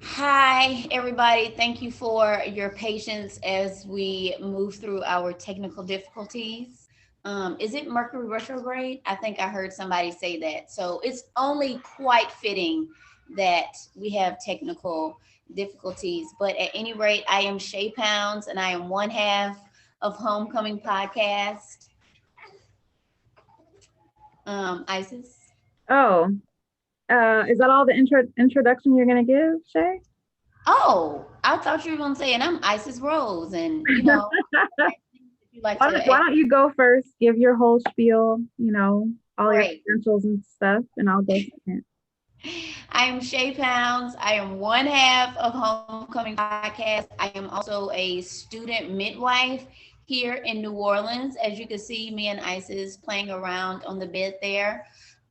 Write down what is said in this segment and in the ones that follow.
Hi, everybody. Thank you for your patience as we move through our technical difficulties. Is it Mercury retrograde? I think I heard somebody say that. So it's only quite fitting that we have technical difficulties. But at any rate, I am Shay Pounds and I am one half of Homecoming Podcast. Isis. Oh, is that all the introduction you're gonna give, Shay? Oh, I thought you were going to say, and I'm Isis Rose. And, you know, if you like to Why don't you go first? Give your whole spiel, all your great. credentials and stuff, and I'll go second. I am Shay Pounds. I am one half of Homecoming Podcast. I am also a student midwife here in New Orleans. As you can see, me and Isis playing around on the bed there.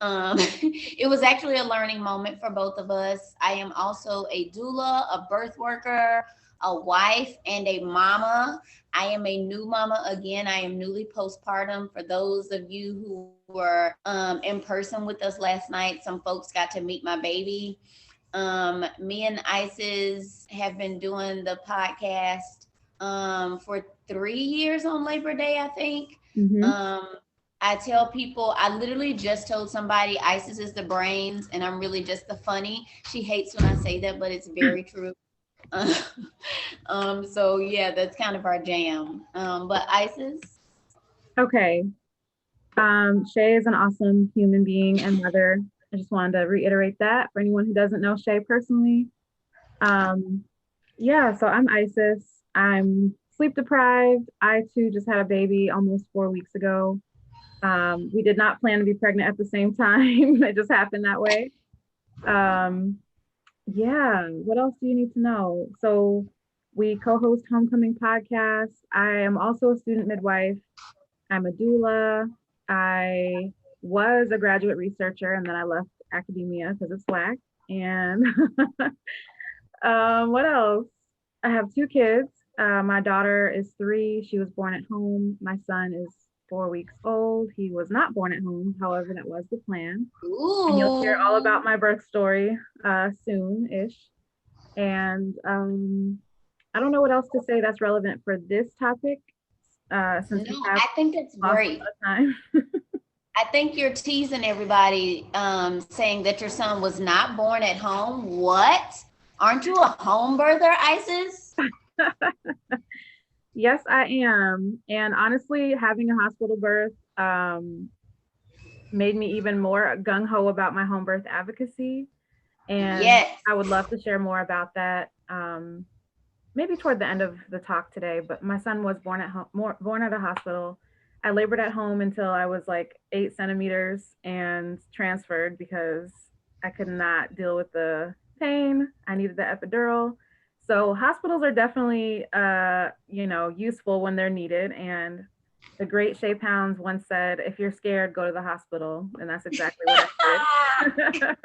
It was actually a learning moment for both of us. I am also a doula, a birth worker, a wife, and a mama. I am a new mama again. I am newly postpartum. For those of you who were in person with us last night, some folks got to meet my baby. Me and Isis have been doing the podcast for 3 years on Labor Day, I think. Hmm. Um, I tell people, I literally just told somebody Isis is the brains and I'm really just the funny. She hates when I say that, but it's very true. So yeah, that's kind of our jam. But Isis, Okay. Shay is an awesome human being and mother. I just wanted to reiterate that for anyone who doesn't know Shay personally. Um, yeah, so I'm Isis. I'm sleep deprived. I too just had a baby almost 4 weeks ago. We did not plan to be pregnant at the same time. It just happened that way. Um, yeah, what else do you need to know? So we co-host Homecoming Podcast. I am also a student midwife. I'm a doula. I was a graduate researcher and then I left academia because it's whack. And what else? I have two kids. My daughter is 3. She was born at home. My son is 4 weeks old. He was not born at home. However, that was the plan. And you'll hear all ooh, about my birth story soon ish. And I don't know what else to say that's relevant for this topic since we no, have I think that's lost a great. lot of time. I think you're teasing everybody, saying that your son was not born at home. What? Aren't you a home birther, Isis? Yes, I am. And honestly, having a hospital birth made me even more gung ho about my home birth advocacy. And Yes. I would love to share more about that. Maybe toward the end of the talk today. But my son was born at home, born at a hospital. I labored at home until I was like 8 centimeters and transferred because I could not deal with the pain. I needed the epidural. So hospitals are definitely, useful when they're needed. And the great Shay Pounds once said, "If you're scared, go to the hospital," and that's exactly what I did.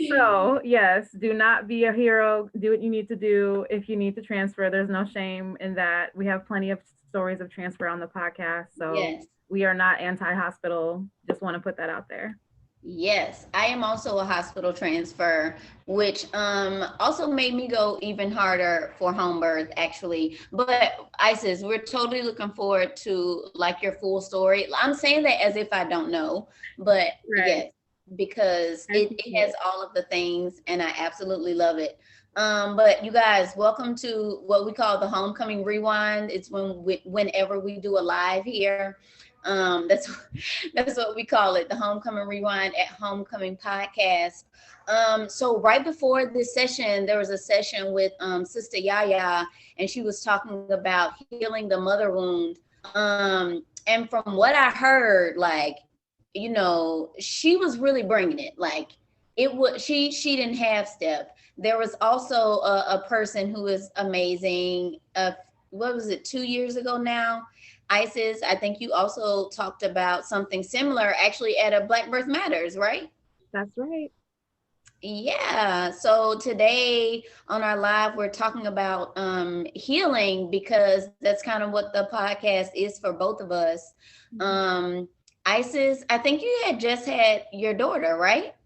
So, yes, do not be a hero. Do what you need to do. If you need to transfer, there's no shame in that. We have plenty of stories of transfer on the podcast. So, Yes. we are not anti hospital. Just want to put that out there. Yes, I am also a hospital transfer, which also made me go even harder for home birth actually. But Isis, we're totally looking forward to like your full story. I'm saying that as if I don't know, but Right. yes, because I it appreciate has it. all of the things and I absolutely love it. But you guys, welcome to what we call the homecoming rewind. It's whenever we do a live here. That's that's what we call it, the homecoming rewind at Homecoming Podcast. So right before this session, there was a session with Sister Yaya, and she was talking about healing the mother wound. And from what I heard, like, she was really bringing it. Like, it was she didn't half step. There was also a person who is amazing. What was it, 2 years ago now? Isis, I think you also talked about something similar actually at a Black Birth Matters, right? That's right. Yeah. So today on our live, we're talking about healing because that's kind of what the podcast is for both of us. Mhm. Um, Isis, I think you had just had your daughter, right?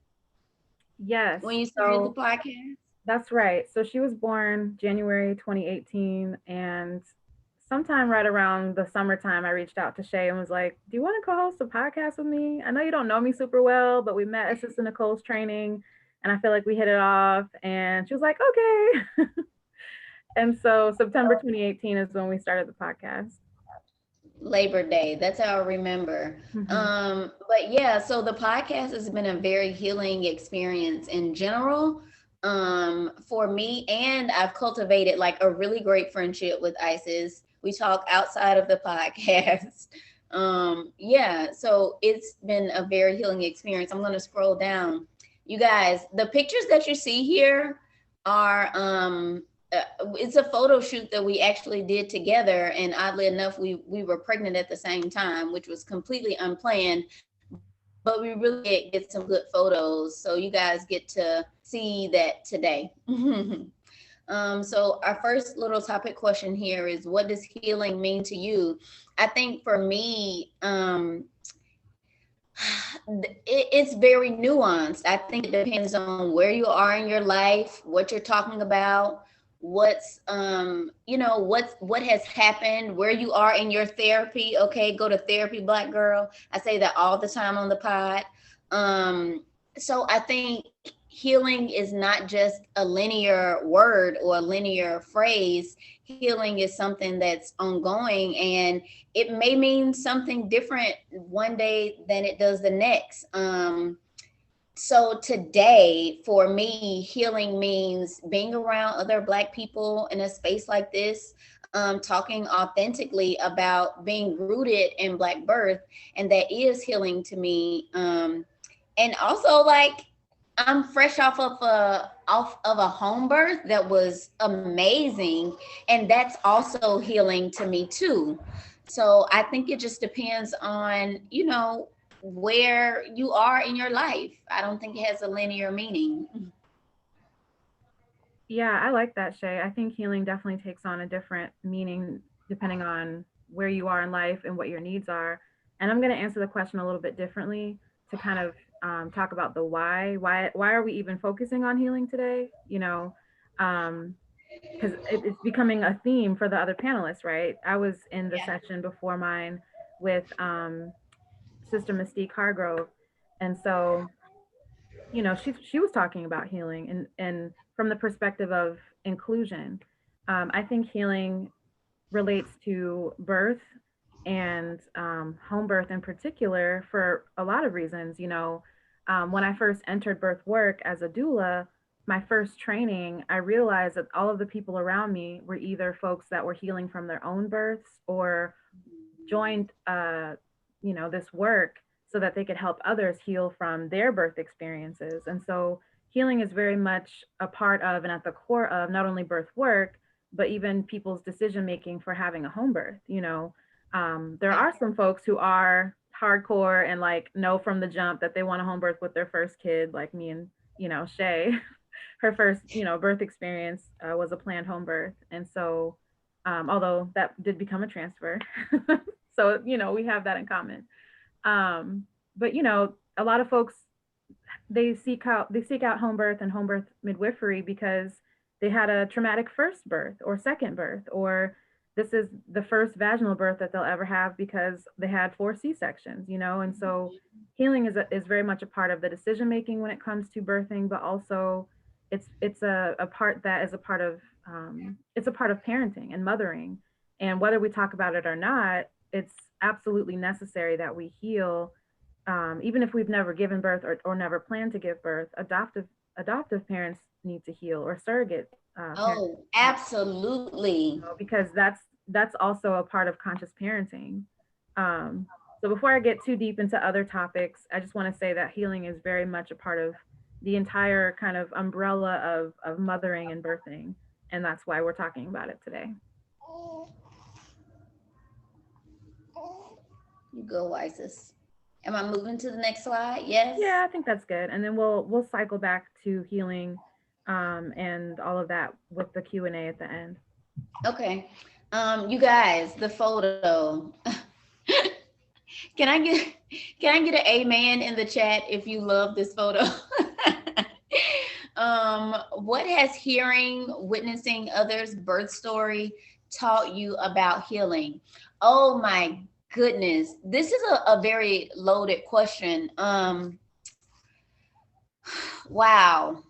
Yes. When you started the So, podcast? That's right. So she was born January 2018, and sometime right around the summertime, I reached out to Shay and was like, "Do you want to co-host a podcast with me? I know you don't know me super well, but we met at Sister Nicole's training, and I feel like we hit it off." And she was like, "Okay." And so September 2018 is when we started the podcast. Labor Day. That's how I remember. Hmm. But yeah, so the podcast has been a very healing experience in general, for me, and I've cultivated like a really great friendship with Isis. We talk outside of the podcast. Yeah, so it's been a very healing experience. I'm gonna scroll down. You guys, the pictures that you see here are uh, it's a photo shoot that we actually did together, and oddly enough we were pregnant at the same time, which was completely unplanned, but we really did get some good photos, so you guys get to see that today. So our first little topic question here is, what does healing mean to you? I think for me, it's very nuanced. I think it depends on where you are in your life, what you're talking about, what's what has happened, where you are in your therapy. Okay, go to therapy, Black girl. I say that all the time on the pod. So I think healing is not just a linear word or a linear phrase. Healing is something that's ongoing, and it may mean something different one day than it does the next. So today, for me, healing means being around other Black people in a space like this, talking authentically about being rooted in Black birth, and that is healing to me. And also, like, I'm fresh off of a home birth that was amazing, and that's also healing to me too. So I think it just depends on, where you are in your life. I don't think it has a linear meaning. Yeah, I like that, Shay. I think healing definitely takes on a different meaning depending on where you are in life and what your needs are. And I'm going to answer the question a little bit differently to kind of talk about the why. Why are we even focusing on healing today? Um, because it's becoming a theme for the other panelists, right? I was in the Yeah. session before mine with Sister Mystique Hargrove, and so she was talking about healing and from the perspective of inclusion. I think healing relates to birth and home birth in particular for a lot of reasons. When I first entered birth work as a doula, my first training, I realized that all of the people around me were either folks that were healing from their own births or joined this work so that they could help others heal from their birth experiences. And so healing is very much a part of and at the core of not only birth work, but even people's decision making for having a home birth. There are some folks who are hardcore and like know from the jump that they want a home birth with their first kid, like me and Shay. Her first birth experience was a planned home birth, and so although that did become a transfer. So we have that in common. But a lot of folks, they seek out home birth and home birth midwifery because they had a traumatic first birth or second birth, or this is the first vaginal birth that they'll ever have because they had 4 C-sections, and so healing is very much a part of the decision making when it comes to birthing, but also it's a part that is a part of it's a part of parenting and mothering. And whether we talk about it or not, it's absolutely necessary that we heal, even if we've never given birth or never planned to give birth. Adoptive parents need to heal, or surrogate parents, Oh, absolutely. because that's also a part of conscious parenting. Um, so before I get too deep into other topics, I just want to say that healing is very much a part of the entire kind of umbrella of mothering and birthing, and that's why we're talking about it today. You go, Isis. Am I moving to the next slide? Yes. Yeah, I think that's good, and then we'll cycle back to healing, and all of that with the Q&A at the end. Okay. You guys, the photo. Can I get can I get an amen in the chat if you love this photo? What has hearing, witnessing others' birth story taught you about healing? Oh my goodness. This is a very loaded question. Wow.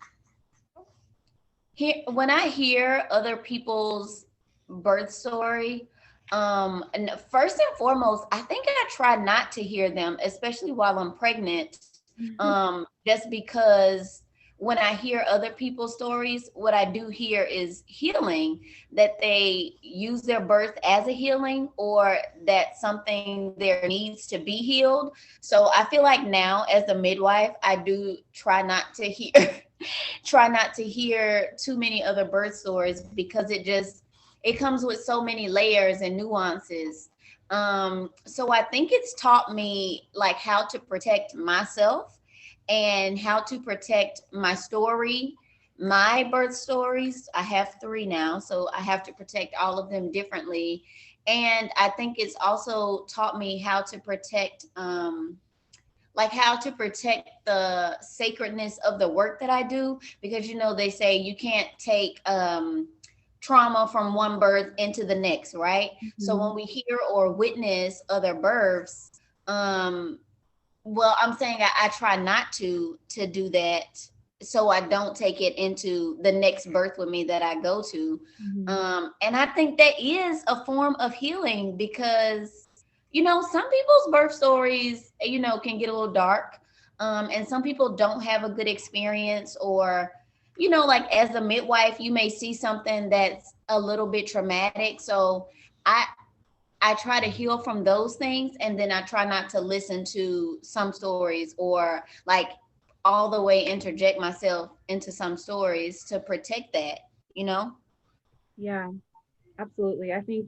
When I hear other people's birth story, and first and foremost, I think I try not to hear them, especially while I'm pregnant, just because when I hear other people's stories, what I do hear is healing, that they use their birth as a healing, or that something there needs to be healed. So I feel like now as a midwife, I do try not to hear try not to hear too many other birth stories, because it comes with so many layers and nuances. So I think it's taught me like how to protect myself and how to protect my story, my birth stories. I have three now, so I have to protect all of them differently. And I think it's also taught me how to protect like how to protect the sacredness of the work that I do, because they say you can't take trauma from one birth into the next, right? So Mhm. when we hear or witness other births, well, I'm saying I try not to do that, so I don't take it into the next birth with me that I go to. Mhm. And I think that is a form of healing, because some people's birth stories can get a little dark, and some people don't have a good experience, or like as a midwife, you may see something that's a little bit traumatic. So I I try to heal from those things, and then I try not to listen to some stories, or like all the way interject myself into some stories to protect that. Yeah, absolutely. I think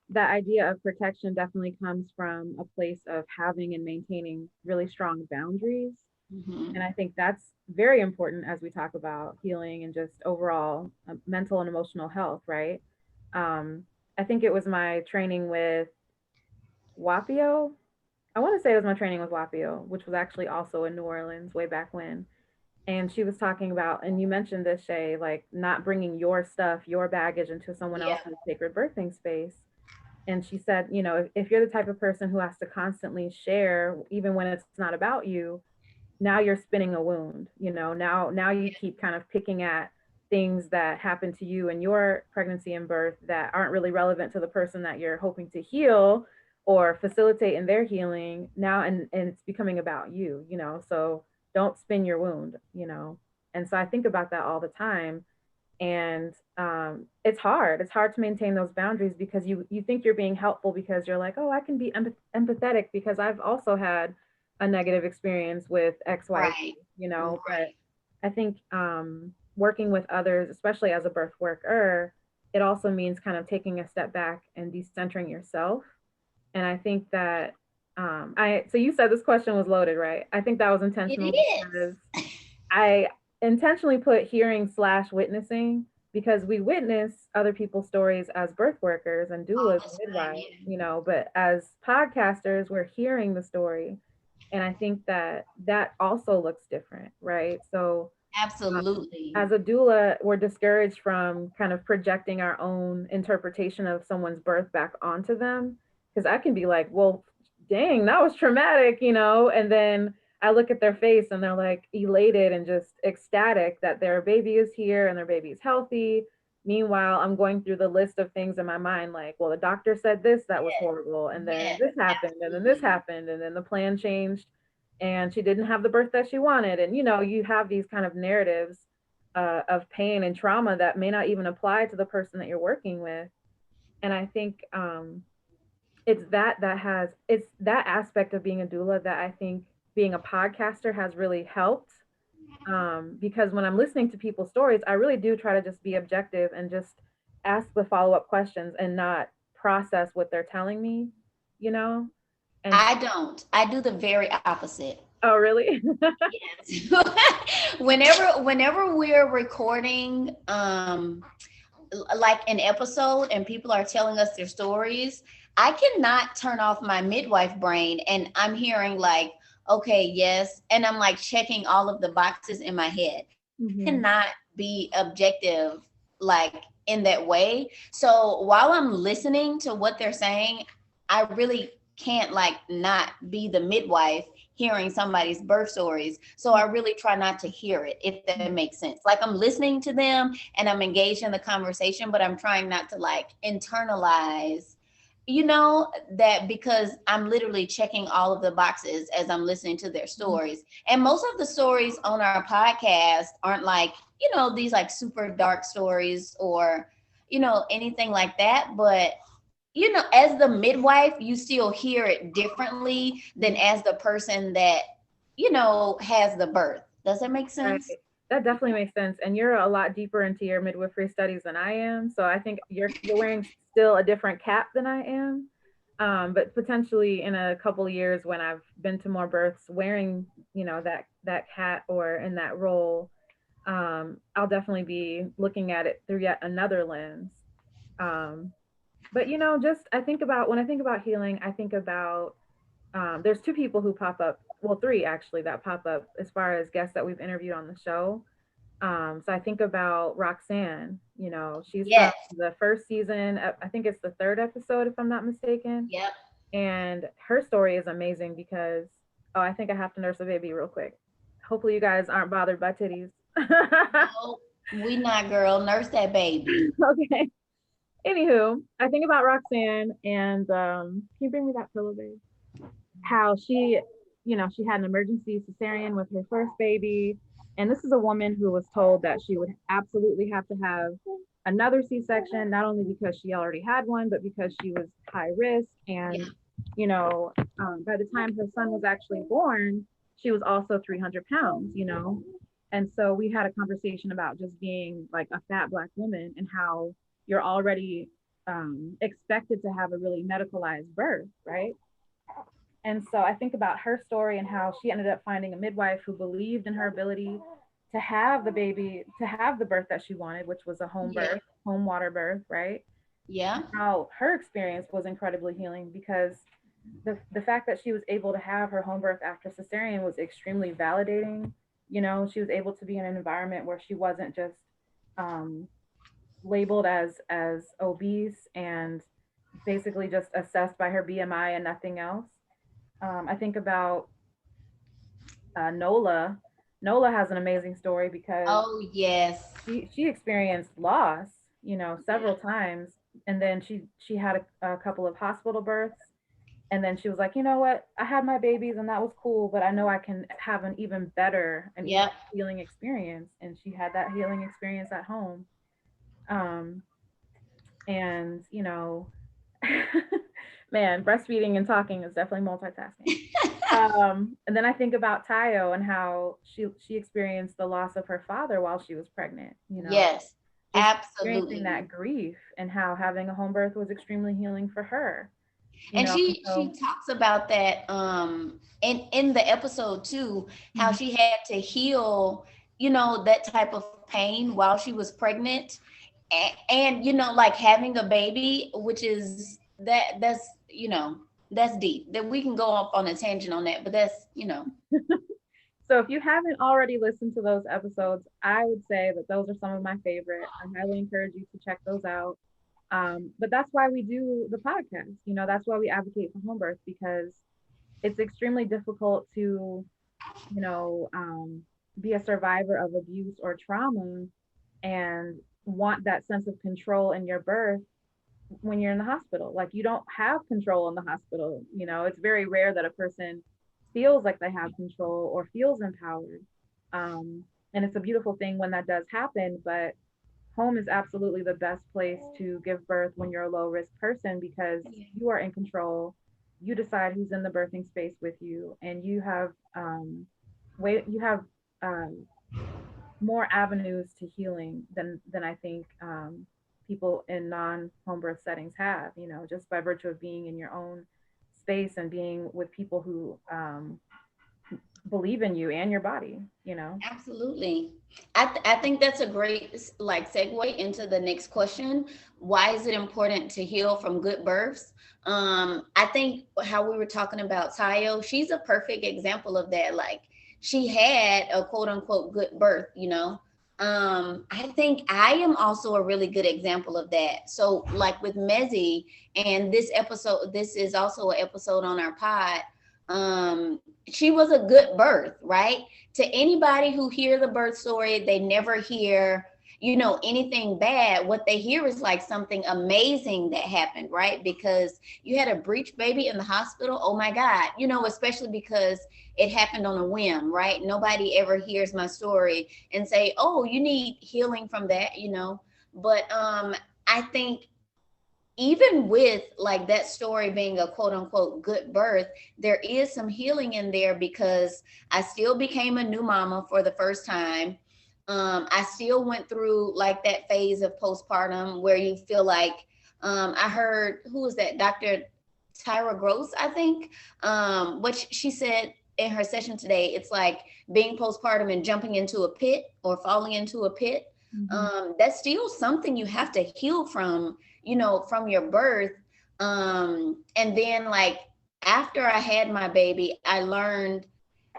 that idea of protection definitely comes from a place of having and maintaining really strong boundaries. Hmm. And I think that's very important as we talk about healing and just overall mental and emotional health, right? Um, I think it was my training with Wapio. I want to say it was my training with Wapio, which was actually also in New Orleans way back when. And she was talking about, and you mentioned this, Shay, like not bringing your stuff, your baggage into someone Yeah. else's sacred birthing space. And she said, if you're the type of person who has to constantly share, even when it's not about you, now you're spinning a wound. Now you keep kind of picking at things that happened to you in your pregnancy and birth that aren't really relevant to the person that you're hoping to heal or facilitate in their healing now, and it's becoming about you. So don't spin your wound. And so I think about that all the time. And it's hard to maintain those boundaries, because you think you're being helpful because you're like, oh, I can be empathetic because I've also had a negative experience with XYZ, Right. but Right. I think working with others, especially as a birth worker, it also means kind of taking a step back and decentering yourself. And I think that I so you said this question was loaded, right? I think that was It intentional because is. I intentionally put hearing slash witnessing, because we witness other people's stories as birth workers and All doulas the and time. midwives, Yeah. but as podcasters, we're hearing the story. And I think that that also looks different, right? So Absolutely. as a doula, we're discouraged from kind of projecting our own interpretation of someone's birth back onto them. Because I can be like, well, dang, that was traumatic. And then I look at their face and they're like elated and just ecstatic that their baby is here and their baby is healthy. Meanwhile, I'm going through the list of things in my mind, like, well, the doctor said this, that was horrible. And then Yes, this happened, and then this absolutely. happened, and then the plan changed and she didn't have the birth that she wanted. And, you have these kind of narratives of pain and trauma that may not even apply to the person that you're working with. And I think it's that aspect of being a doula that I think being a podcaster has really helped. Because when I'm listening to people's stories, I really do try to just be objective and just ask the follow-up questions and not process what they're telling me, you know? And I don't. I do the very opposite. oh, really? Yes. Whenever we're recording like an episode and people are telling us their stories, I cannot turn off my midwife brain, and I'm hearing like, okay, yes, and I'm like checking all of the boxes in my head. Mm-hmm. cannot be objective like in that way. So while I'm listening to what they're saying, I really can't like not be the midwife hearing somebody's birth stories. So I really try not to hear it, if that makes sense. Like I'm listening to them and I'm engaged in the conversation, but I'm trying not to like internalize, that, because I'm literally checking all of the boxes as I'm listening to their stories. And most of the stories on our podcast aren't like, these like super dark stories or, anything like that. But, as the midwife, you still hear it differently than as the person that, has the birth. Does that make Right. sense? That definitely makes sense. And you're a lot deeper into your midwifery studies than I am. So I think you're wearing still a different cap than I am. But potentially in a couple of years when I've been to more births wearing, that hat or in that role, I'll definitely be looking at it through yet another lens. Um, but just I think about when I think about healing, I think about there's two people who pop up, well, three actually that pop up as far as guests that we've interviewed on the show. So I think about Roxanne. She's from Yes. the first season. I think it's the third episode, if I'm not mistaken. Yep. And her story is amazing because, oh, I think I have to nurse a baby real quick. Hopefully, you guys aren't bothered by titties. No, we not, girl. Nurse that baby. Okay. Anywho, I think about Roxanne and can you bring me that pillow, babe? How she had an emergency cesarean with her first baby. And this is a woman who was told that she would absolutely have to have another C-section, not only because she already had one, but because she was high risk. Yeah. And, by the time her son was actually born, she was also 300 pounds. And so we had a conversation about just being like a fat Black woman and how you're already expected to have a really medicalized birth, right? And so I think about her story and how she ended up finding a midwife who believed in her ability to have the baby, to have the birth that she wanted, which was a home Yeah. birth, home water birth, right? Yeah. How her experience was incredibly healing because the fact that she was able to have her home birth after cesarean was extremely validating. She was able to be in an environment where she wasn't just um, labeled as obese and basically just assessed by her BMI and nothing else. I think about Nola. Nola has an amazing story because Oh, yes. she experienced loss, Yeah. several times, and then she had a couple of hospital births, and then she was like, you know what, I had my babies and that was cool, but I know I can have an even better and even Yep. healing experience, and she had that healing experience at home. Um, and man, breastfeeding and talking is definitely multitasking. And then I think about Tayo and how she experienced the loss of her father while she was pregnant. Yes. Just experiencing Absolutely. that grief and how having a home birth was extremely healing for her. And And she so talks about that in the episode too, how mhm, she had to heal, that type of pain while she was pregnant. And like having a baby, which is that's deep. That we can go off on a tangent on that, but that's. so if you haven't already listened to those episodes, I would say that those are some of my favorite. I highly encourage you to check those out. But that's why we do the podcast. That's why we advocate for home birth because it's extremely difficult to you know, um, be a survivor of abuse or trauma and want that sense of control in your birth when you're in the hospital. Like you don't have control in the hospital. It's very rare that a person feels like they have control or feels empowered. And it's a beautiful thing when that does happen, but home is absolutely the best place to give birth when you're a low risk person because you are in control. You decide who's in the birthing space with you, and you have you have um, more avenues to healing than I think people in non home birth settings have. Just by virtue of being in your own space and being with people who believe in you and your body. Absolutely. I think that's a great like segue into the next question. Why is it important to heal from good births? I think how we were talking about Tayo, she's a perfect example of that. Like she had a quote unquote good birth, I think I am also a really good example of that. So like with Mezzy, and this is also an episode on our pod. She was a good birth, right? To anybody who hear the birth story, they never hear, anything bad. What they hear is like something amazing that happened, right? Because you had a breech baby in the hospital. Oh my God, especially because it happened on a whim, right? Nobody ever hears my story and say, oh, you need healing from that. But I think even with like that story being a quote unquote good birth, there is some healing in there because I still became a new mama for the first time. I still went through like that phase of postpartum where you feel like, I heard, who was that? Dr. Tyra Gross, I think. What she said in her session today, it's like being postpartum and jumping into a pit or falling into a pit. Mm-hmm. That's still something you have to heal from, from your birth. And then like after I had my baby, I learned,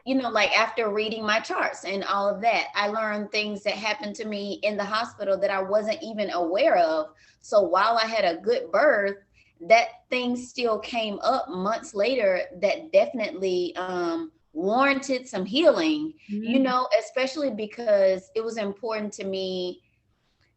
like after reading my charts and all of that, I learned things that happened to me in the hospital that I wasn't even aware of. So while I had a good birth, that thing still came up months later that definitely warranted some healing, Mm-hmm. especially because it was important to me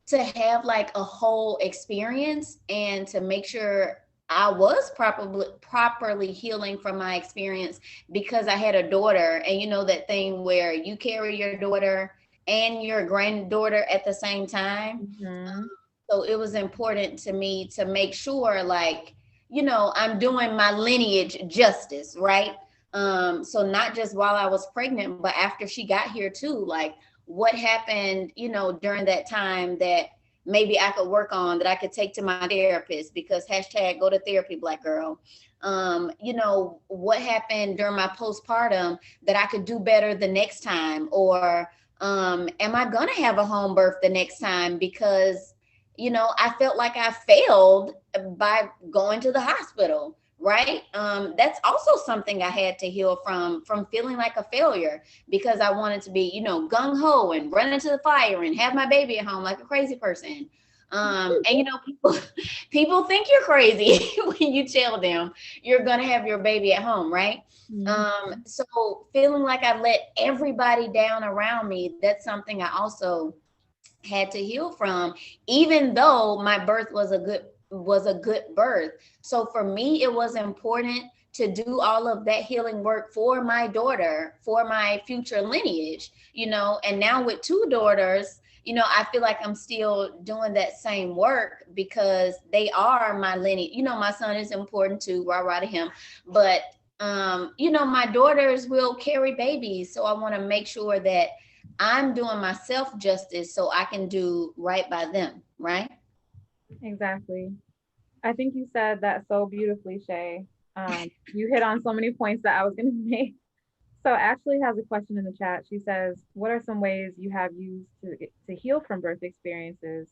to have like a whole experience and to make sure I was properly healing from my experience because I had a daughter, and that thing where you carry your daughter and your granddaughter at the same time. Mm-hmm. So it was important to me to make sure like, I'm doing my lineage justice, right? So not just while I was pregnant, but after she got here too, like what happened, during that time that maybe I could work on, that I could take to my therapist, because hashtag go to therapy, Black girl. What happened during my postpartum that I could do better the next time, or am I gonna have a home birth the next time? Because I felt like I failed by going to the hospital, right? That's also something I had to heal from feeling like a failure, because I wanted to be, gung-ho and run into the fire and have my baby at home like a crazy person. And people think you're crazy when you tell them you're gonna have your baby at home, right? Mm-hmm. So feeling like I let everybody down around me, that's something I also had to heal from, even though my birth was a good birth. So for me, it was important to do all of that healing work for my daughter, for my future lineage, and now with two daughters, I feel like I'm still doing that same work because they are my lineage. My son is important too, rah rah to him, but my daughters will carry babies, so I want to make sure that I'm doing myself justice so I can do right by them, right? Exactly. I think you said that so beautifully, Shay. You hit on so many points that I was going to make. So Ashley has a question in the chat. She says, "What are some ways you have used to heal from birth experiences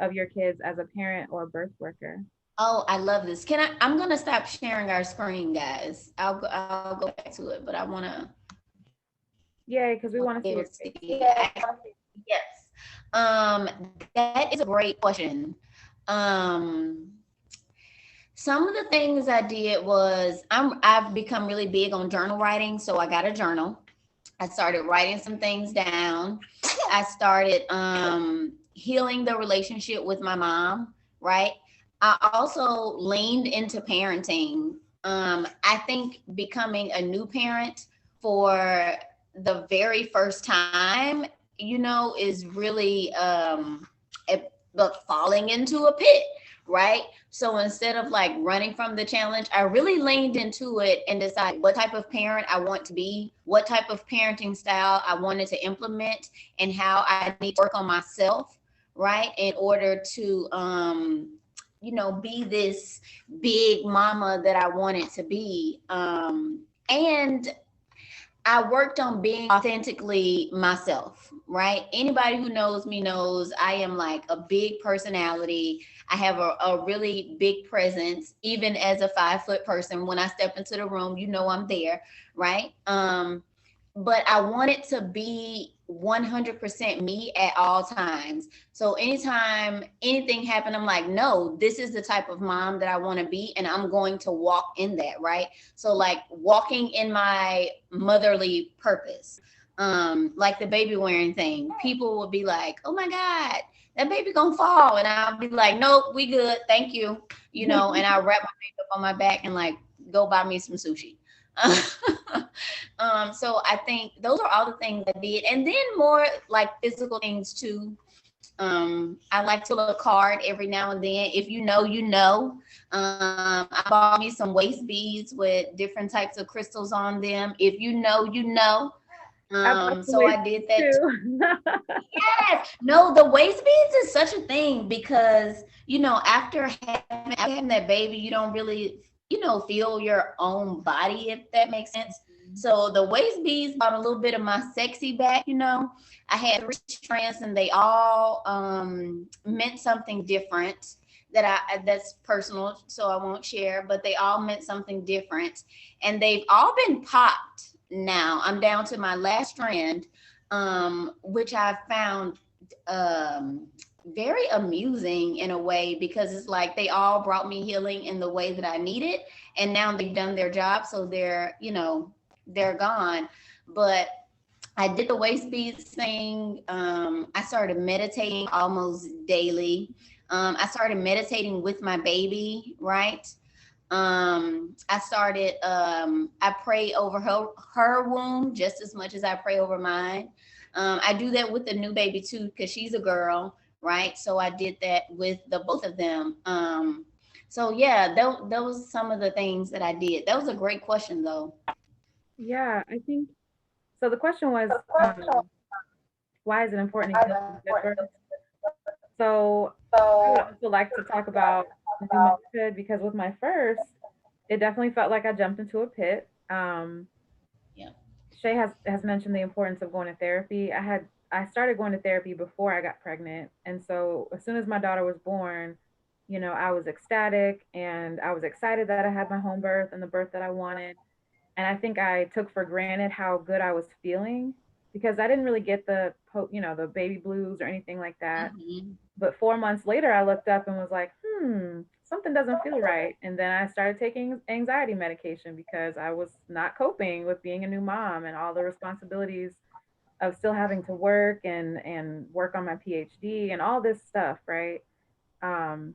of your kids as a parent or birth worker?" Oh, I love this. I'm gonna stop sharing our screen, guys. I'll go back to it, but I Yay, wanna because be we able want to to see your see. face. Yes. That is a great question. Um, some of the things I did was I've become really big on journal writing, so I got a journal. I started writing some things down. I started healing the relationship with my mom, right? I also leaned into parenting. I think becoming a new parent for the very first time, is really but falling into a pit, right? So instead of like running from the challenge, I really leaned into it and decided what type of parent I want to be, what type of parenting style I wanted to implement, and how I need to work on myself, right? In order to, be this big mama that I wanted to be. And I worked on being authentically myself, right? Anybody who knows me knows I am like a big personality. I have a really big presence, even as a 5 foot person. When I step into the room, I'm there, right? but I want it to be 100% me at all times. So anytime anything happened, I'm like, no, this is the type of mom that I want to be, and I'm going to walk in that, right? So like walking in my motherly purpose. Like the baby wearing thing. People will be like, oh my God, that baby gonna fall. And I'll be like, nope, we good, thank you. And I'll wrap my baby up on my back and like go buy me some sushi. So I think those are all the things I did, and then more like physical things too. I like to look card every now and then. If you know, you know. I bought me some waist beads with different types of crystals on them. If you know, you know. I bought some So waist I did beads that. too. Yes. No, the waist beads is such a thing because, after having that baby, you don't really, feel your own body, if that makes sense. So the waist beads brought a little bit of my sexy back. I had three strands and they all meant something different that's personal, so I won't share, but they all meant something different. And they've all been popped now. I'm down to my last strand, which I found very amusing in a way because it's like they all brought me healing in the way that I needed, and now they've done their job, so they're gone. But I did the waist beads thing. I started meditating almost daily. I started meditating with my baby, right? I pray over her womb just as much as I pray over mine. I do that with the new baby too because she's a girl, right? So I did that with the both of them. So yeah, those some of the things that I did. That was a great question though. Yeah, I think so. The question was, why is it important to heal from good birth? So I would also like to talk about new motherhood because with my first, it definitely felt like I jumped into a pit. Yeah. Shay has mentioned the importance of going to therapy. I started going to therapy before I got pregnant, and so as soon as my daughter was born, I was ecstatic and I was excited that I had my home birth and the birth that I wanted. And I think I took for granted how good I was feeling because I didn't really get the baby blues or anything like that. Hmm. But 4 months later, I looked up and was like, something doesn't feel right. And then I started taking anxiety medication because I was not coping with being a new mom and all the responsibilities of still having to work and work on my PhD and all this stuff, right? Um,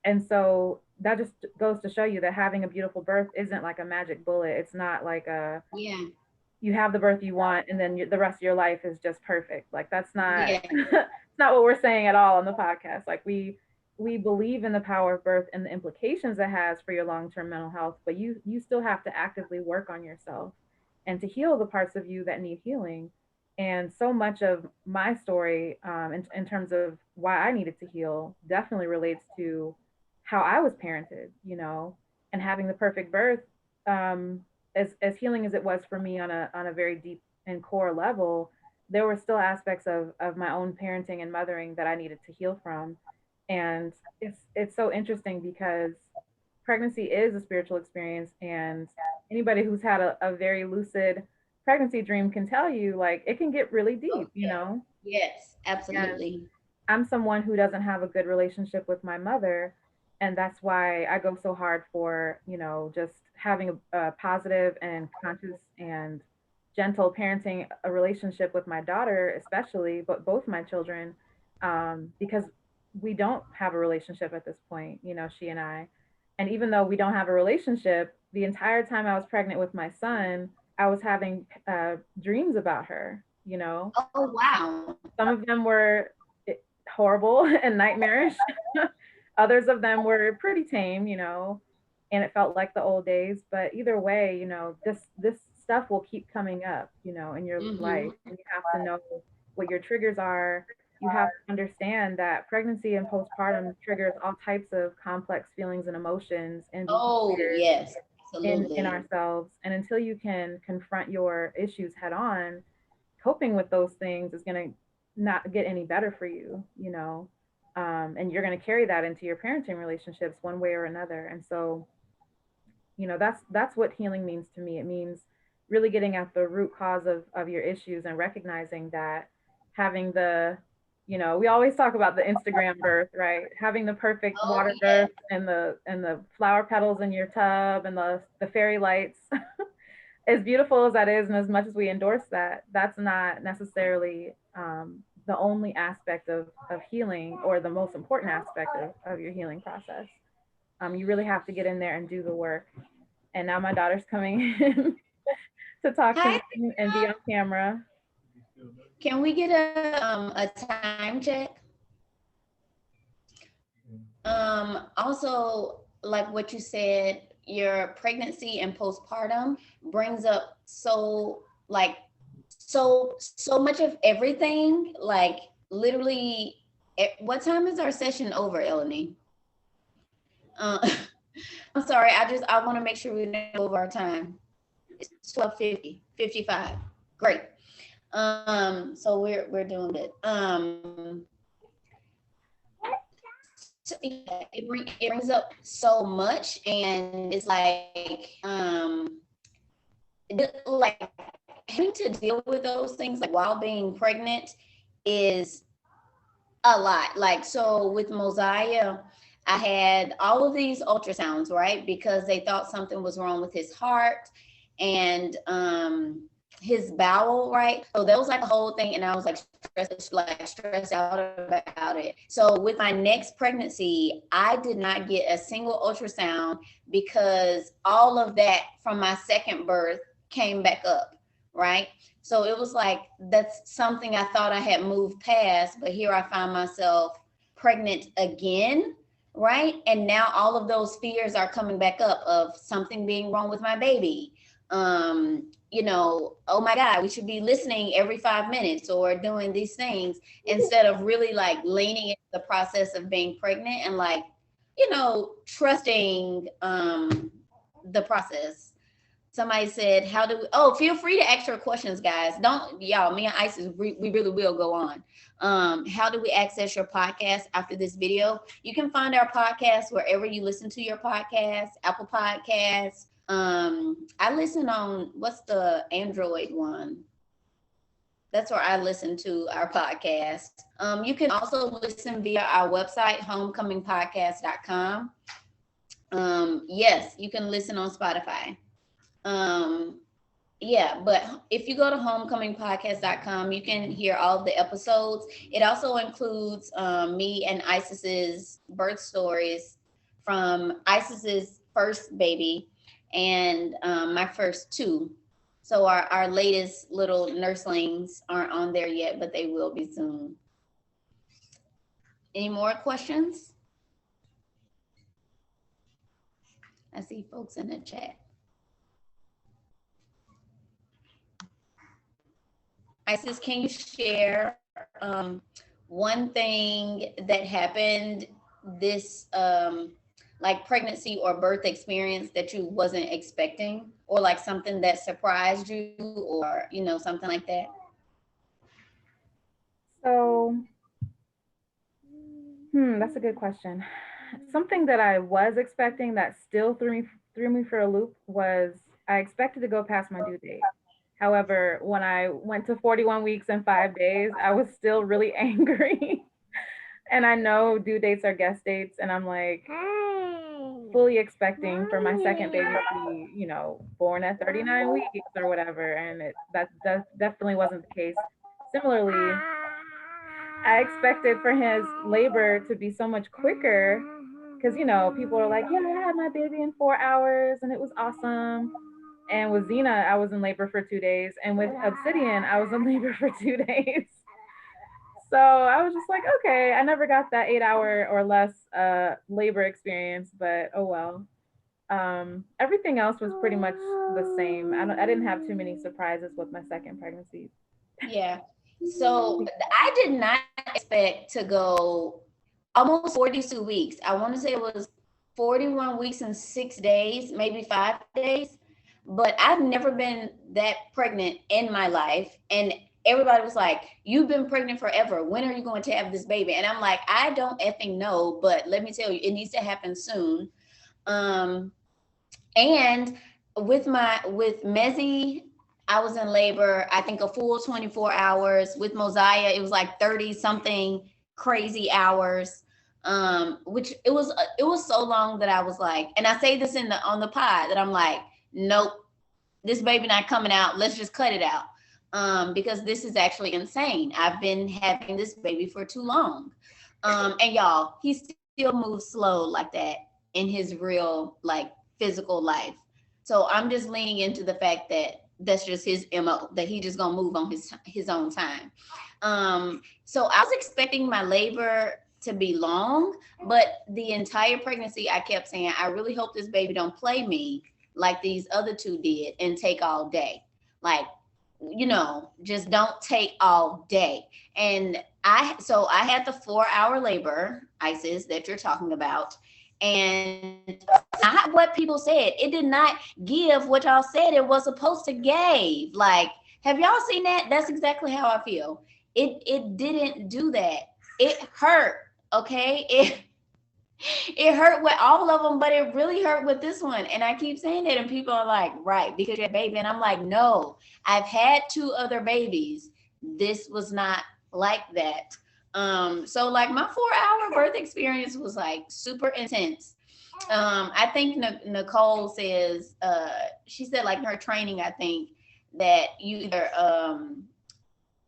and so that just goes to show you that having a beautiful birth isn't like a magic bullet. It's not like Yeah. you have the birth you want and then the rest of your life is just perfect. Like that's not Yeah. it's not what we're saying at all on the podcast. Like we believe in the power of birth and the implications it has for your long-term mental health, but you still have to actively work on yourself and to heal the parts of you that need healing. And so much of my story, in terms of why I needed to heal, definitely relates to how I was parented, and having the perfect birth. As healing as it was for me on a very deep and core level, there were still aspects of my own parenting and mothering that I needed to heal from. And it's so interesting because pregnancy is a spiritual experience, and anybody who's had a very lucid pregnancy dream can tell you like it can get really Oh, deep. yes, And absolutely. I'm someone who doesn't have a good relationship with my mother, and that's why I go so hard for, just having a positive and conscious and gentle parenting a relationship with my daughter, especially, but both my children, because we don't have a relationship at this point, she and I. And even though we don't have a relationship, the entire time I was pregnant with my son, I was having dreams about her. Oh wow. Some of them were horrible and nightmarish. Others of them were pretty tame, and it felt like the old days. But either way, this stuff will keep coming up, in your life. Hmm. And you have to know what your triggers are. You have to understand that pregnancy and postpartum triggers all types of complex feelings and emotions and Oh behaviors yes, in absolutely. ourselves. And until you can confront your issues head on, coping with those things is going to not get any better for you. And you're going to carry that into your parenting relationships one way or another. And so, that's what healing means to me. It means really getting at the root cause of your issues and recognizing that having the, we always talk about the Instagram birth, right? Having the perfect Oh, water yeah. birth and the flower petals in your tub and the fairy lights. As beautiful as that is, and as much as we endorse that, that's not necessarily the only aspect of healing or the most important aspect of your healing process. You really have to get in there and do the work. And now my daughter's coming in to talk to Hi. me and be on camera. Can we get a time check? Also, like what you said, your pregnancy and postpartum brings up so much of everything. Like literally, what time is our session over, Eleni? Uh, I'm sorry. I want to make sure we don't go over our time. It's 12:50, 55. Great. So we're doing it. So yeah, it brings up so much, and it's like having to deal with those things like while being pregnant is a lot. Like so with Mosiah, I had all of these ultrasounds, right? Because they thought something was wrong with his heart and his bowel, right? So that was like a whole thing, and I was stressed out about it. So with my next pregnancy, I did not get a single ultrasound because all of that from my second birth came back up, right? So it was like that's something I thought I had moved past, but here I find myself pregnant again, right? And now all of those fears are coming back up of something being wrong with my baby. Oh my God, we should be listening every 5 minutes or doing these things instead of really like leaning into the process of being pregnant and like, trusting the process. Somebody said, "How do we?" Oh, feel free to ask your questions, guys. Don't y'all? Me and Isis, we really will go on. How do we access your podcast after this video? You can find our podcast wherever you listen to your podcast, Apple Podcasts. I listen on what's the Android one? That's where I listen to our podcast. You can also listen via our website, homecomingpodcast.com. Yes, you can listen on Spotify. Um, yeah, but if you go to homecomingpodcast.com, you can hear all of the episodes. It also includes me and Isis's birth stories from Isis's first baby and my first two. So our latest little nurslings aren't on there yet, but they will be soon. Any more questions? I see folks in the chat. Isis, can you share one thing that happened this like pregnancy or birth experience that you wasn't expecting, or like something that surprised you, or something like that? So, that's a good question. Something that I was expecting that still threw me for a loop was I expected to go past my due date. However, when I went to 41 weeks and 5 days, I was still really angry. And I know due dates are guest dates, and I'm like fully expecting for my second baby to be, born at 39 weeks or whatever, and that definitely wasn't the case. Similarly, I expected for his labor to be so much quicker because people are like, yeah, I had my baby in 4 hours and it was awesome. And with Xena, I was in labor for 2 days, and with Obsidian, I was in labor for 2 days. So I was just like, okay, I never got that 8 hour or less labor experience, but oh well. Everything else was pretty much the same. I didn't have too many surprises with my second pregnancy. Yeah. So I did not expect to go almost 42 weeks. I want to say it was 41 weeks and 6 days, maybe 5 days. But I've never been that pregnant in my life. And everybody was like, "You've been pregnant forever. When are you going to have this baby?" And I'm like, I don't effing know, but let me tell you, it needs to happen soon. And with Mezzy, I was in labor, I think a full 24 hours. With Mosiah, it was like 30 something crazy hours. Which it was so long that I was like, and I say this on the pod that I'm like, nope, this baby not coming out. Let's just cut it out. Because this is actually insane. I've been having this baby for too long. And y'all, he still moves slow like that in his real, like, physical life. So I'm just leaning into the fact that that's just his MO, that he just gonna move on his own time. So I was expecting my labor to be long, but the entire pregnancy I kept saying, I really hope this baby don't play me like these other two did and take all day. Like, just don't take all day. And I had the 4-hour labor, Isis, that you're talking about. And not what people said. It did not give what y'all said it was supposed to give. Like, have y'all seen that? That's exactly how I feel. It didn't do that. It hurt. Okay. It hurt with all of them, but it really hurt with this one. And I keep saying that, and people are like, right, because you're a baby. And I'm like, no, I've had 2 other babies. This was not like that. So like my 4-hour birth experience was like super intense. I think Nicole says, she said like in her training, I think that you either,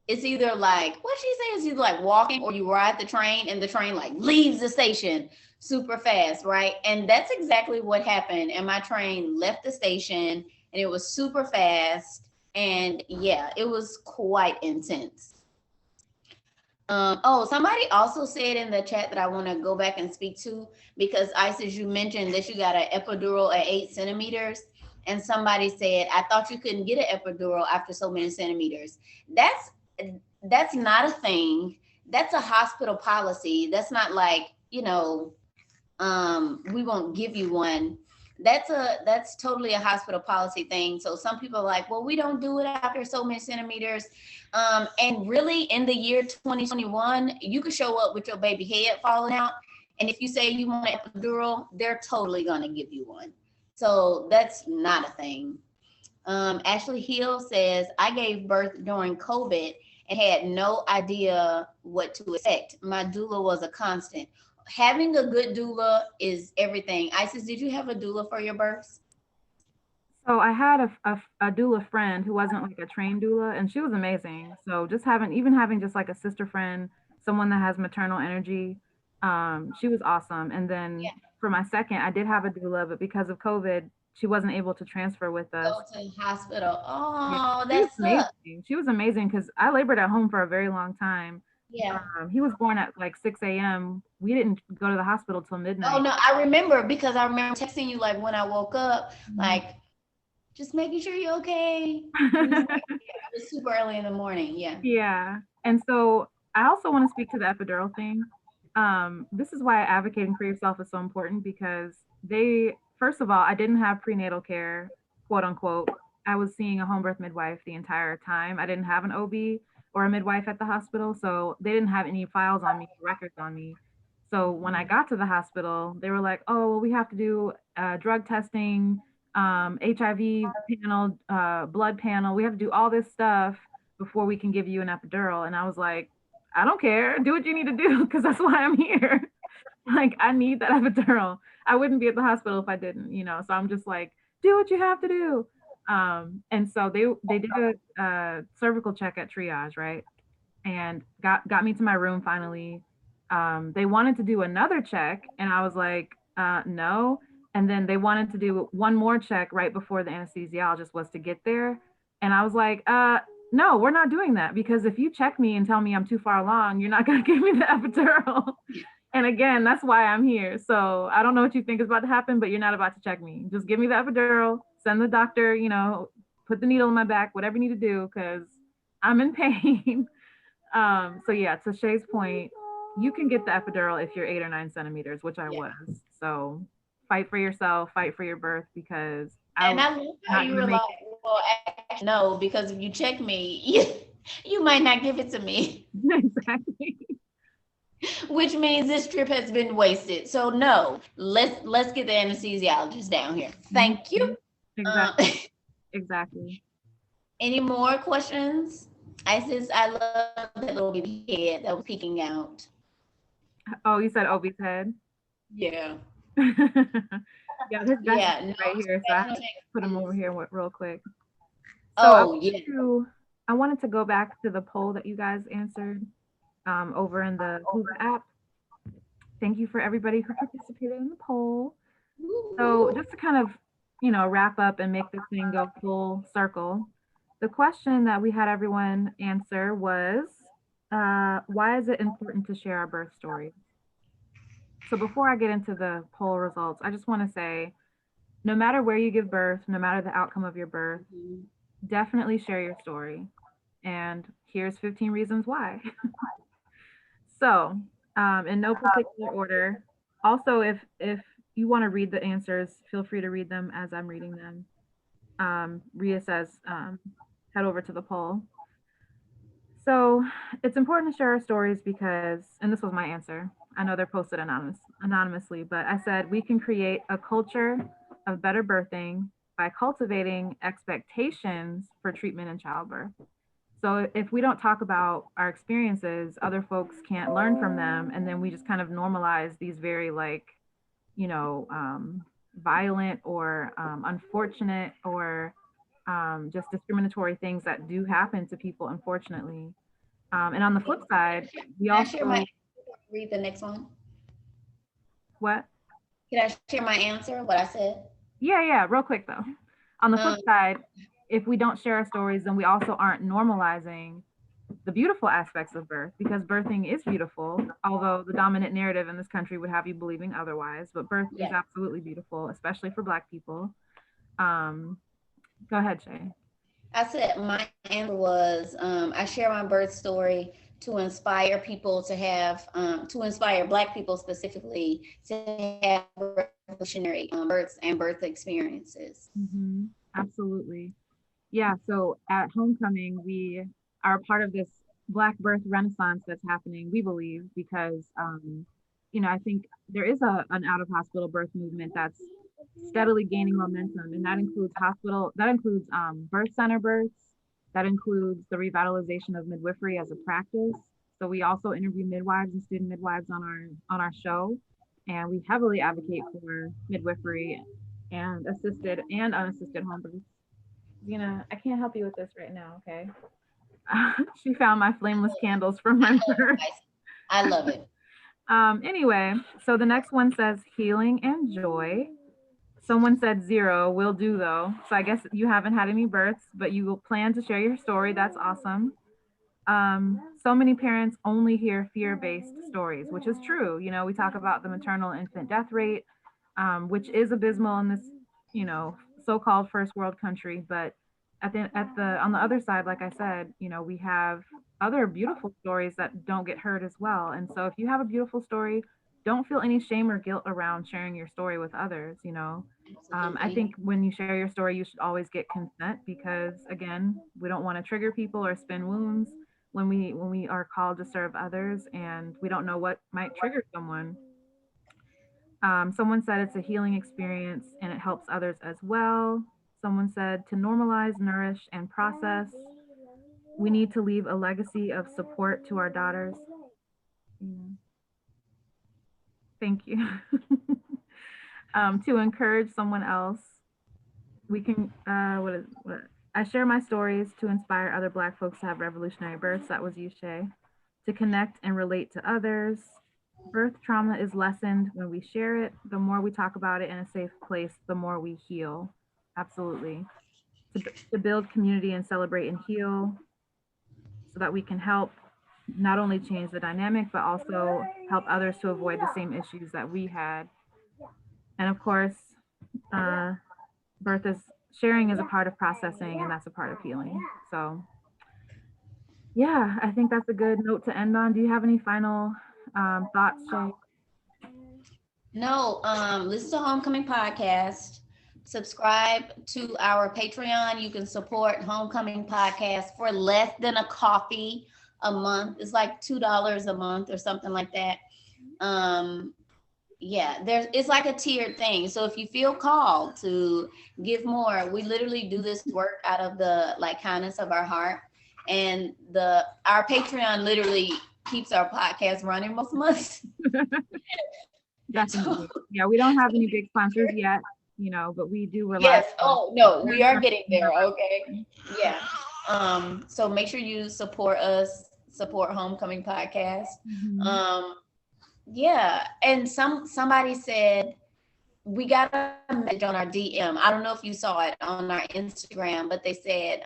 it's either like, what she says, either like walking or you ride the train and the train like leaves the station super fast, right? And that's exactly what happened. And my train left the station and it was super fast. And yeah, it was quite intense. Somebody also said in the chat that I want to go back and speak to, because Isis, you mentioned that you got an epidural at 8 centimeters. And somebody said, I thought you couldn't get an epidural after so many centimeters. That's not a thing. That's a hospital policy. That's not like, we won't give you one. That's totally a hospital policy thing. So some people are like, well, we don't do it after so many centimeters. And really in the year 2021, you could show up with your baby head falling out. And if you say you want an epidural, they're totally going to give you one. So that's not a thing. Ashley Hill says, I gave birth during COVID and had no idea what to expect. My doula was a constant. Having a good doula is everything. Isis, did you have a doula for your births? So I had a doula friend who wasn't like a trained doula, and she was amazing. So just having just like a sister friend, someone that has maternal energy, she was awesome. And then Yeah. for my second, I did have a doula, but because of COVID, she wasn't able to transfer with us. Go to the hospital. Yeah, Oh, she was that sucks. amazing. She was amazing because I labored at home for a very long time. Yeah. He was born at like 6 a.m. We didn't go to the hospital till Oh midnight. no, I remember, because I remember texting you like when I woke up, like just making sure you're okay. It was super early in the morning. Yeah. Yeah. And so I also want to speak to the epidural thing. This is why advocating for yourself is so important, because first of all, I didn't have prenatal care, quote unquote. I was seeing a home birth midwife the entire time. I didn't have an OB or a midwife at the hospital. So they didn't have any files on me, records on me. So when I got to the hospital, they were like, oh, well, we have to do drug testing, HIV panel, blood panel. We have to do all this stuff before we can give you an epidural. And I was like, I don't care. Do what you need to do, because that's why I'm here. Like, I need that epidural. I wouldn't be at the hospital if I didn't, So I'm just like, do what you have to do. And so they did a cervical check at triage, right? And got me to my room finally. They wanted to do another check, and I was like, no. And then they wanted to do one more check right before the anesthesiologist was to get there. And I was like, no, we're not doing that, because if you check me and tell me I'm too far along, you're not going to give me the epidural. And again, that's why I'm here. So I don't know what you think is about to happen, but you're not about to check me. Just give me the epidural, send the doctor, put the needle in my back, whatever you need to do, because I'm in pain. So yeah, to Shay's point, you can get the epidural if you're 8 or 9 centimeters, which I was. So fight for yourself, fight for your birth, because I love how you were like, well, actually, no, because if you check me, you might not give it to me. Exactly. Which means this trip has been wasted. So no, let's get the anesthesiologist down here. Thank you. Exactly. Exactly. Any more questions? Isis, I love that little baby head that was peeking out. Oh, you said Obi's head. Yeah. Yeah, his best Yeah. is No right here, so I have scratching to put him over is. here real quick. So Oh yeah. I wanted to go back to the poll that you guys answered over in the Hoover app. Thank you for everybody who participated in the poll. So Woo-hoo. just to kind of, wrap up and make this thing go full circle, the question that we had everyone answer was, why is it important to share our birth stories? So before I get into the poll results, I just want to say, no matter where you give birth, no matter the outcome of your birth, Mhm. definitely share your story. And here's 15 reasons why. So, in no particular order. Also, if you want to read the answers, feel free to read them as I'm reading them. Ria says, head over to the poll. So, it's important to share our stories because, and this was my answer. I know they're posted anonymously, but I said we can create a culture of better birthing by cultivating expectations for treatment in childbirth. So if we don't talk about our experiences, other folks can't learn from them, and then we just kind of normalize these very you know, um, violent or unfortunate or just discriminatory things that do happen to people, unfortunately. And on the flip side, we Can I share my also read the next one? what? Can I share my answer? What I said? Yeah, real quick though. On the flip Um, side, if we don't share our stories, then we also aren't normalizing the beautiful aspects of birth because birthing is beautiful, although the dominant narrative in this country would have you believing otherwise. But birth is yeah. absolutely beautiful, especially for Black people. Um, Go ahead, Shay. I said my answer was I share my birth story to inspire people to inspire Black people specifically to have revolutionary births and birth experiences. Absolutely. Yeah, so at homecoming, we are a part of this Black birth renaissance that's happening, we believe, because, I think there is an out of hospital birth movement that's steadily gaining momentum, and that includes birth center births, that includes the revitalization of midwifery as a practice. So we also interview midwives and student midwives on our show, and we heavily advocate for midwifery and assisted and unassisted home births. Zena, I can't help you with this right now, okay? She found my flameless candles from my birth. I love it. Anyway, so the next one says healing and joy. Someone said 0, will do though. So I guess you haven't had any births, but you will plan to share your story. That's awesome. So many parents only hear fear-based stories, which is true. We talk about the maternal infant death rate, which is abysmal in this, you know, so-called first world country. But at the on the other side, like I said, we have other beautiful stories that don't get heard as well. And so if you have a beautiful story, don't feel any shame or guilt around sharing your story with others. I Absolutely. think when you share your story, you should always get consent because again, we don't want to trigger people or spin wounds when we are called to serve others, and we don't know what might trigger someone. Someone said it's a healing experience and it helps others as well. Someone said to normalize, nourish, and process, we need to leave a legacy of support to our daughters. Yeah, thank you. To encourage someone else, we can, what? I share my stories to inspire other Black folks to have revolutionary births. That was you, Shay. To connect and relate to others. Birth trauma is lessened when we share it. The more we talk about it in a safe place, the more we heal. Absolutely. To build community and celebrate and heal so that we can help not only change the dynamic, but also help others to avoid the same issues that we had. And of course, uh, birth is sharing is a part of processing and that's a part of healing. So, yeah, I think that's a good note to end on. Do you have any final thoughts, Shay? No, listen to Homecoming Podcast. Subscribe to our Patreon. You can support Homecoming Podcast for less than a coffee a month. It's like $2 a month or something like that. Um, Yeah, it's like a tiered thing. So if you feel called to give more, we literally do this work out of the like kindness of our heart. And our Patreon literally keeps our podcast running most months. So Definitely. Yeah, we don't have any big sponsors yet, you know, but we do rely yes. on Oh no, we are parents getting and our there. Okay. platform. Yeah. So make sure you support us, support Homecoming Podcast. Mhm. Um, yeah. And somebody said we got a message on our DM. I don't know if you saw it on our Instagram, but they said,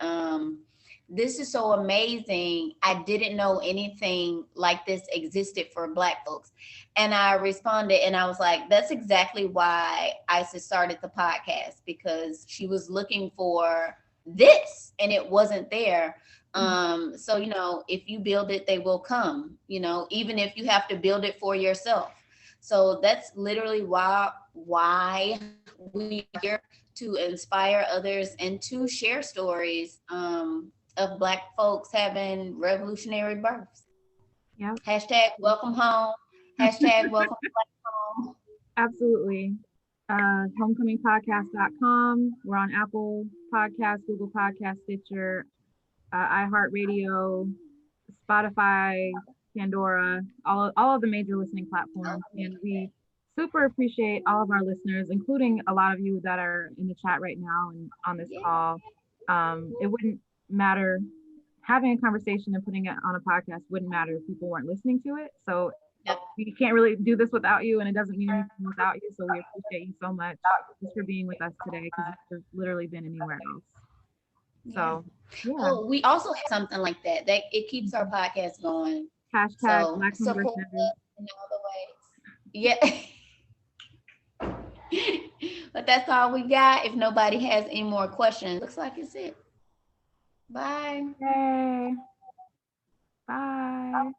this is so amazing. I didn't know anything like this existed for Black folks. And I responded and I was like, that's exactly why Isis started the podcast, because she was looking for this and it wasn't there. So, if you build it, they will come, even if you have to build it for yourself. So that's literally why we are here, to inspire others and to share stories of Black folks having revolutionary births. Yep. Hashtag welcome home. Hashtag welcome home. Absolutely. Homecomingpodcast.com. We're on Apple Podcasts, Google Podcasts, Stitcher, iHeartRadio, Spotify, Pandora, all of the major listening platforms. And we super appreciate all of our listeners, including a lot of you that are in the chat right now and on this Yeah. call. It wouldn't matter, having a conversation and putting it on a podcast wouldn't matter if people weren't listening to it. So Yep. we can't really do this without you, and it doesn't mean anything without you. So we appreciate you so much just for being with us today, because you could have literally been anywhere else. Yeah. So yeah. Oh, we also have something like that. It keeps our Mhm. podcast going. Hashtag So Black Hunger support Centers. us in all the ways. Yeah. But that's all we got. If nobody has any more questions, looks like it's it. Bye. Yay. Bye.